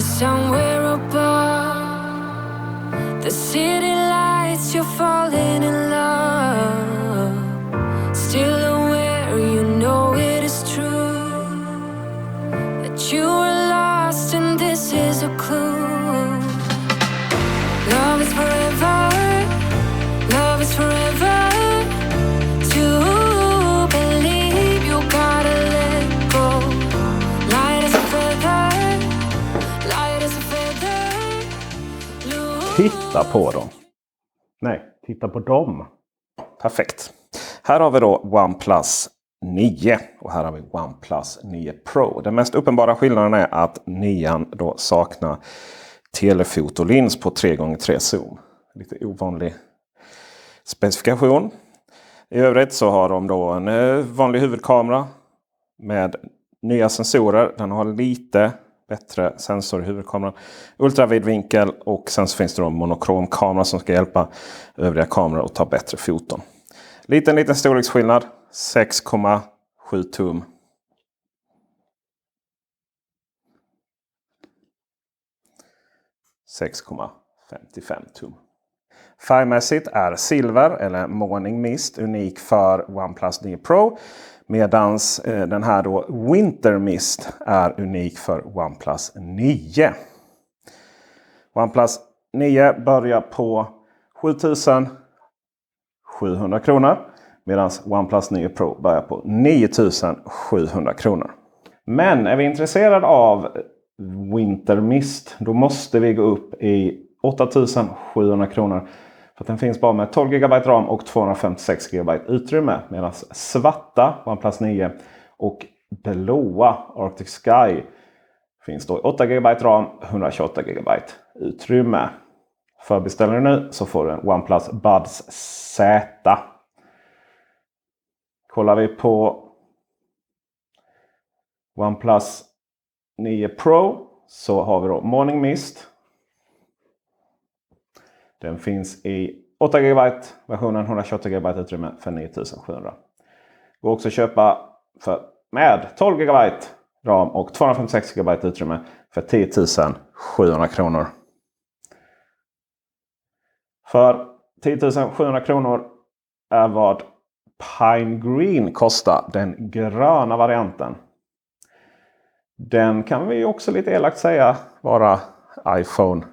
somewhere above the city lights, you're falling in love. Still aware, you know it is true that you are lost and this is a clue. Love is forever, love is forever. To believe you gotta let go. Light as a feather, light as a feather. Titta på dem. Nej, titta på dem. Perfekt. Här har vi då OnePlus 9 och här har vi OnePlus 9 Pro. Den mest uppenbara skillnaden är att 9 då saknar telefotolins på 3x3 zoom. Lite ovanlig specifikation. I övrigt så har de då en vanlig huvudkamera med nya sensorer. Den har lite bättre sensor i huvudkameran. Ultravidvinkel och sen så finns det då en monokromkamera som ska hjälpa övriga kameror att ta bättre foton. Liten storleksskillnad. 6,7 tum. .55 Färgmässigt är silver eller morning mist unik för OnePlus 9 Pro. Medan den här då winter mist är unik för OnePlus 9. OnePlus 9 börjar på 7,700 kronor. Medan OnePlus 9 Pro börjar på 9,700 kronor. Men är vi intresserade av winter mist, då måste vi gå upp i 8,700 kronor. För att den finns bara med 12 GB ram och 256 GB utrymme. Medan svarta OnePlus 9 och blåa Arctic Sky finns då 8 GB ram, 128 GB utrymme. För beställer du nu så får du en OnePlus Buds Z. Kollar vi på OnePlus 9 Pro så har vi då Morning Mist. Den finns i 8 GB versionen, 128 GB utrymme för 9,700. Går också att köpa med 12 GB ram och 256 GB utrymme för 10,700 kronor. För 10,700 kronor är vad Pine Green kostar, den gröna varianten. Den kan vi också lite elakt säga vara iPhone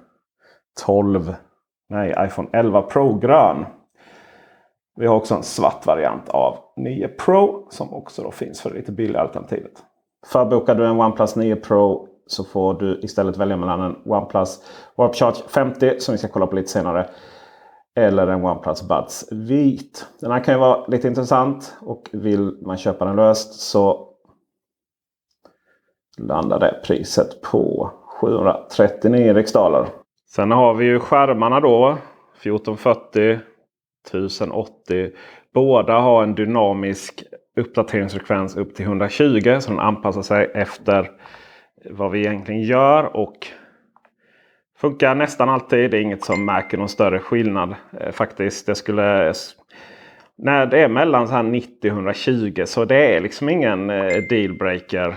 11 Pro grön. Vi har också en svart variant av 9 Pro som också då finns för det lite billigare alternativet. Förbokar du en OnePlus 9 Pro så får du istället välja mellan en OnePlus Warp Charge 50 som vi ska kolla på lite senare. Eller en OnePlus Buds vit. Den här kan ju vara lite intressant och vill man köpa den löst så landar det priset på 739 riksdaler. Sen har vi ju skärmarna då. 1440, 1080. Båda har en dynamisk uppdateringsfrekvens upp till 120. Så den anpassar sig efter vad vi egentligen gör. Och funkar nästan alltid. Det är inget som märker någon större skillnad. Faktiskt, när det är mellan så här 90 och 120 så det är liksom ingen dealbreaker.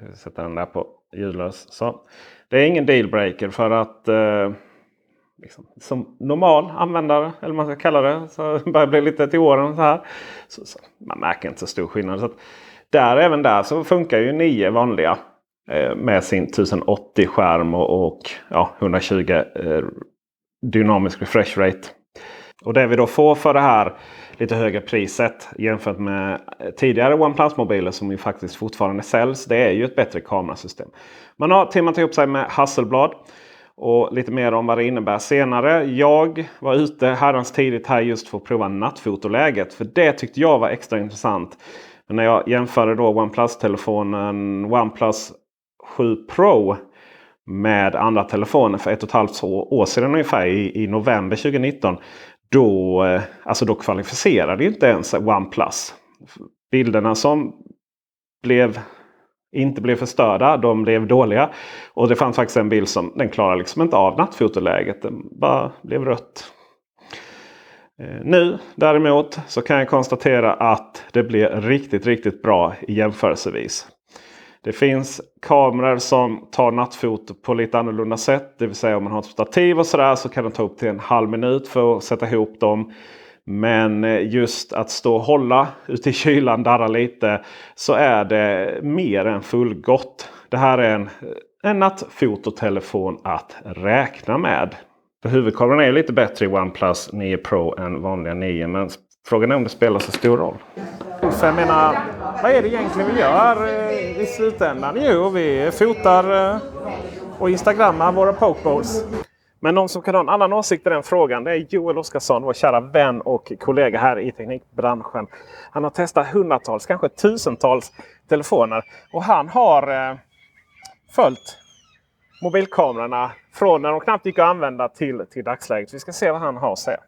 Jag sätter den där på ljudlös. Så. Det är ingen dealbreaker för att liksom, som normal användare, eller man ska kalla det, så börjar bli lite till åren så här. Så man märker inte så stor skillnad. Så att även där så funkar ju 9 vanliga med sin 1080 skärm och 120 dynamisk refresh rate. Och det vi då får för det här lite högre priset jämfört med tidigare OnePlus-mobiler som ju faktiskt fortfarande säljs. Det är ju ett bättre kamerasystem. Man har timmat ihop sig med Hasselblad. Och lite mer om vad det innebär senare. Jag var ute herrans tidigt här just för att prova nattfotoläget. För det tyckte jag var extra intressant. Men när jag jämförde då OnePlus-telefonen OnePlus 7 Pro med andra telefoner för 1,5 år sedan ungefär i november 2019. Då kvalificerade ju inte ens OnePlus. Bilderna som inte blev förstörda, de blev dåliga. Och det fanns faktiskt en bild som den klarade liksom inte av nattfotoläget. Den bara blev rött. Nu däremot så kan jag konstatera att det blir riktigt, riktigt bra i jämförelsevis. Det finns kameror som tar nattfoto på lite annorlunda sätt. Det vill säga om man har ett stativ och sådär så kan det ta upp till en halv minut för att sätta ihop dem. Men just att stå och hålla ute i kylan, darra lite, så är det mer än fullgott. Det här är en nattfototelefon att räkna med. För huvudkameran är lite bättre i OnePlus 9 Pro än vanliga 9. Men frågan är om det spelar så stor roll. För jag menar, vad är det egentligen vi gör i slutändan? Jo, vi fotar och instagrammar våra pokeballs. Men någon som kan ha en annan åsikt i den frågan, det är Joel Oskarsson, vår kära vän och kollega här i teknikbranschen. Han har testat hundratals, kanske tusentals telefoner. Och han har följt mobilkamerorna från när de knappt gick att använda till dagsläget. Vi ska se vad han har att säga.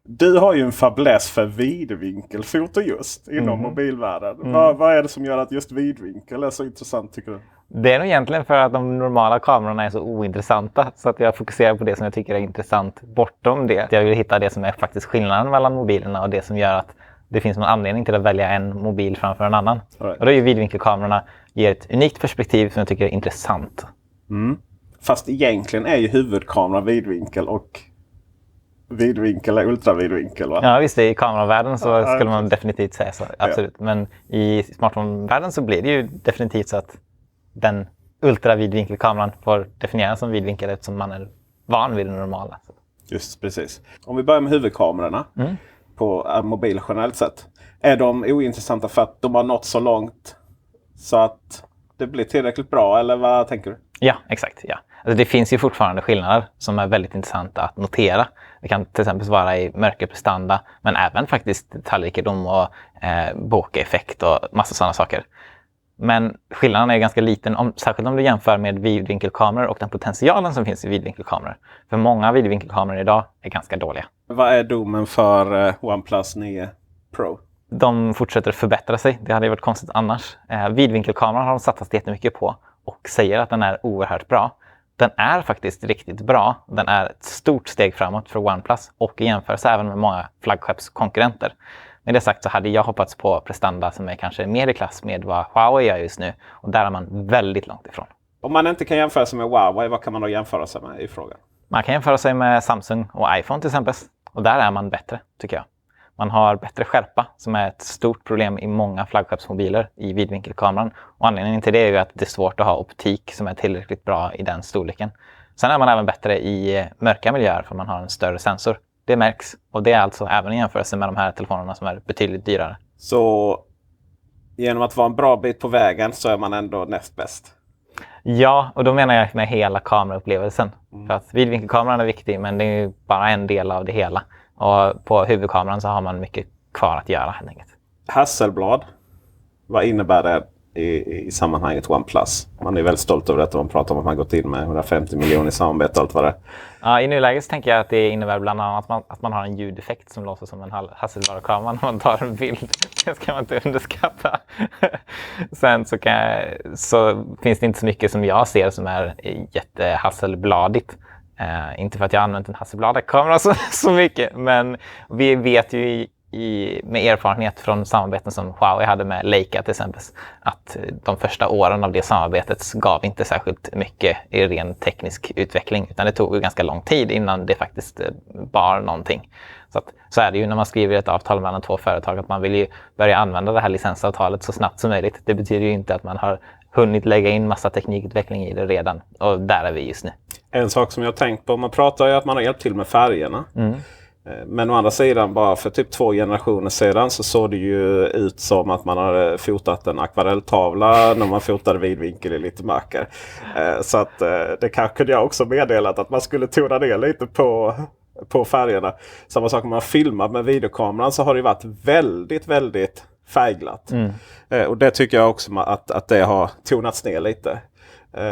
Du har ju en fäbless för vidvinkelfoto just inom mobilvärlden. Vad är det som gör att just vidvinkel är så intressant tycker du? Det är nog egentligen för att de normala kamerorna är så ointressanta. Så att jag fokuserar på det som jag tycker är intressant bortom det. Jag vill hitta det som är faktiskt skillnaden mellan mobilerna och det som gör att det finns någon anledning till att välja en mobil framför en annan. Right. Och då är ju vidvinkelkamerorna ger ett unikt perspektiv som jag tycker är intressant. Fast egentligen är ju huvudkameran vidvinkel och vidvinkel är ultravidvinkel, va? Ja visst, i kameravärlden så skulle man definitivt säga så, absolut. Ja. Men i smartphone-världen så blir det ju definitivt så att den ultravidvinkelkameran får definieras som vidvinkel eftersom man är van vid det normala. Just precis. Om vi börjar med huvudkamerorna på mobil generellt sett. Är de ointressanta för att de har nått så långt så att det blir tillräckligt bra, eller vad tänker du? Ja, exakt. Ja. Alltså det finns ju fortfarande skillnader som är väldigt intressanta att notera. Det kan till exempel vara i mörkerprestanda, men även faktiskt detaljrikedom och bokeh-effekt och massa sådana saker. Men skillnaden är ganska liten, särskilt om du jämför med vidvinkelkameror och den potentialen som finns i vidvinkelkameror. För många vidvinkelkameror idag är ganska dåliga. Vad är domen för OnePlus 9 Pro? De fortsätter förbättra sig. Det hade ju varit konstigt annars. Vidvinkelkameran har de satsat jättemycket på och säger att den är oerhört bra. Den är faktiskt riktigt bra. Den är ett stort steg framåt för OnePlus och i jämförelse även med många flaggskeppskonkurrenter. Med det sagt så hade jag hoppats på prestanda som är kanske mer i klass med vad Huawei gör just nu. Och där är man väldigt långt ifrån. Om man inte kan jämföra sig med Huawei, vad kan man då jämföra sig med i frågan? Man kan jämföra sig med Samsung och iPhone till exempel. Och där är man bättre, tycker jag. Man har bättre skärpa som är ett stort problem i många flaggskeppsmobiler i vidvinkelkameran. Och anledningen till det är ju att det är svårt att ha optik som är tillräckligt bra i den storleken. Sen är man även bättre i mörka miljöer för man har en större sensor. Det märks och det är alltså även i jämförelse med de här telefonerna som är betydligt dyrare. Så genom att vara en bra bit på vägen så är man ändå näst bäst? Ja, och då menar jag med hela kameraupplevelsen. För att vidvinkelkameran är viktig men det är ju bara en del av det hela. Och på huvudkameran så har man mycket kvar att göra helt enkelt. Hasselblad, vad innebär det i sammanhanget OnePlus? Man är väldigt stolt över detta. Man pratar om att man gått in med 150 miljoner i samarbete och allt vad det är. Ja, i nuläget tänker jag att det innebär bland annat att man har en ljudeffekt som låter som en Hasselblad-kamera när man tar en bild. Det ska man inte underskatta. Sen så finns det inte så mycket som jag ser som är jättehasselbladigt. Inte för att jag använt en Hasselblad-kamera så mycket, men vi vet ju med erfarenhet från samarbeten som Huawei hade med Leica till exempel, att de första åren av det samarbetet gav inte särskilt mycket i ren teknisk utveckling, utan det tog ju ganska lång tid innan det faktiskt bar någonting. Så är det ju när man skriver ett avtal mellan två företag, att man vill ju börja använda det här licensavtalet så snabbt som möjligt. Det betyder ju inte att man har hunnit lägga in massa teknikutveckling i det redan, och där är vi just nu. En sak som jag har tänkt på, man pratar ju att man har hjälpt till med färgerna. Men å andra sidan, bara för typ 2 generationer sedan så såg det ju ut som att man har fotat en akvarelltavla när man fotade vidvinkel i lite mörker. Så att det kanske kunde jag också meddelat att man skulle tona ner lite på färgerna. Samma sak när man filmat med videokameran så har det varit väldigt, väldigt färgglatt. Och det tycker jag också att det har tonats ner lite.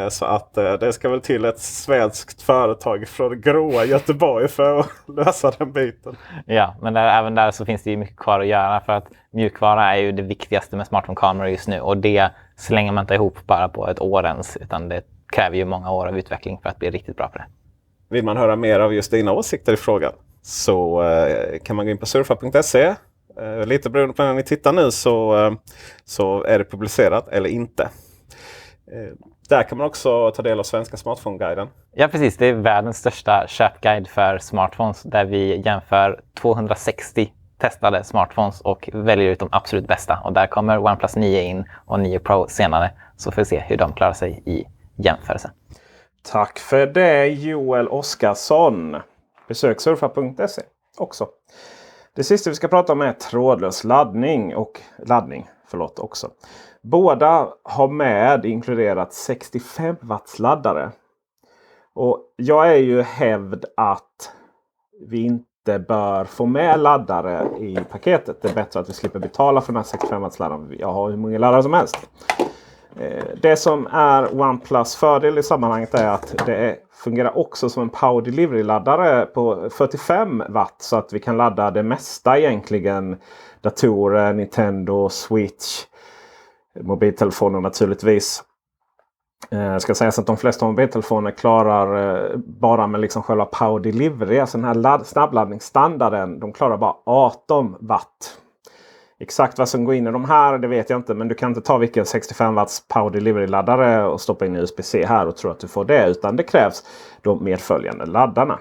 Så att det ska väl till ett svenskt företag från gråa Göteborg för att lösa den biten. Ja, men även där så finns det ju mycket kvar att göra, för att mjukvara är ju det viktigaste med smartphone-kameror just nu. Och det slänger man inte ihop bara på ett år ens, utan det kräver ju många år av utveckling för att bli riktigt bra på det. Vill man höra mer av just dina åsikter i frågan så kan man gå in på surfa.se. Lite beroende på när ni tittar nu så är det publicerat eller inte. Där kan man också ta del av Svenska Smartphone-guiden. Ja, precis. Det är världens största köpguide för smartphones där vi jämför 260 testade smartphones och väljer ut de absolut bästa. Och där kommer OnePlus 9 in och 9 Pro senare. Så får vi se hur de klarar sig i jämförelse. Tack för det, Joel Oskarsson. Besök surfa.se också. Det sista vi ska prata om är trådlös laddning också. Båda har med inkluderat 65 watts laddare. Och jag är ju hävd att vi inte bör få med laddare i paketet. Det är bättre att vi slipper betala för de här 65 watts laddaren. Jag har hur många laddare som helst. Det som är OnePlus fördel i sammanhanget är att det fungerar också som en Power Delivery-laddare på 45 watt. Så att vi kan ladda det mesta egentligen. Datorer, Nintendo, Switch, mobiltelefoner naturligtvis. Ska säga så att de flesta mobiltelefoner klarar bara med liksom själva Power Delivery. Alltså den här snabbladdningsstandarden. De klarar bara 18 watt. Exakt vad som går in i de här, det vet jag inte. Men du kan inte ta vilken 65 watts Power Delivery-laddare och stoppa in USB-C här och tro att du får det. Utan det krävs de medföljande laddarna.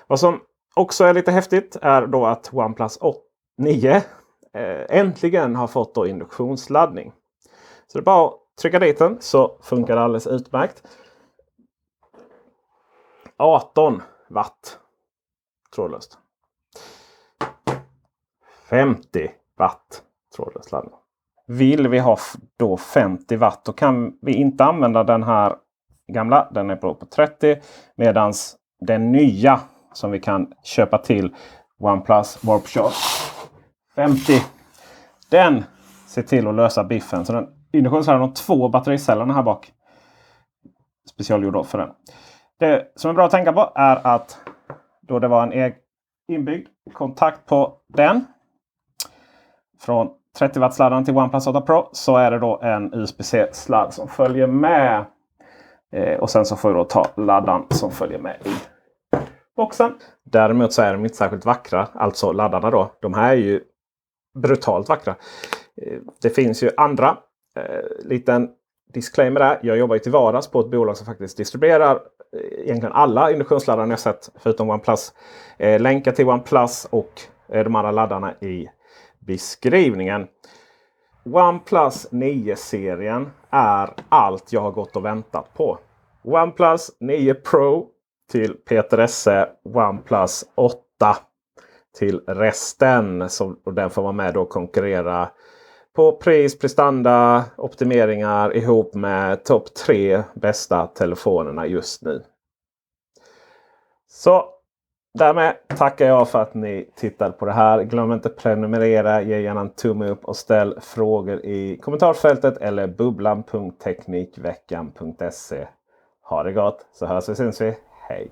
Vad som också är lite häftigt är då att OnePlus 9 äntligen har fått då induktionsladdning. Så det är bara att trycka dit den så funkar det alldeles utmärkt. 18 watt trådlöst. 50 watt trådlös laddning. Vill vi ha då 50 watt då kan vi inte använda den här gamla. Den är på 30. Medan den nya som vi kan köpa till OnePlus Warp Shot 50. Den ser till att lösa biffen. Så den induktionsladdaren har 2 battericellerna här bak. Specialgjord för den. Det som är bra att tänka på är att då det var en inbyggd kontakt på den. Från 30 watts laddaren till OnePlus 8 Pro så är det då en USB-C-sladd som följer med. Och sen så får vi då ta laddaren som följer med i boxen. Däremot så är de inte särskilt vackra. Alltså laddarna då. De här är ju brutalt vackra. Det finns ju andra. Liten disclaimer där. Jag jobbar ju till vardags på ett bolag som faktiskt distribuerar egentligen alla induktionsladdare jag sett förutom OnePlus. Länkar till OnePlus och de andra laddarna i beskrivningen. OnePlus 9-serien är allt jag har gått och väntat på. OnePlus 9 Pro till Peter Esse. OnePlus 8 till resten. Och den får vara med och konkurrera på pris, prestanda, optimeringar ihop med topp 3 bästa telefonerna just nu. Så därmed tackar jag för att ni tittade på det här. Glöm inte att prenumerera, ge gärna en tumme upp och ställ frågor i kommentarsfältet eller bubblan.teknikveckan.se. Ha det gott så hörs vi, syns vi. Hej!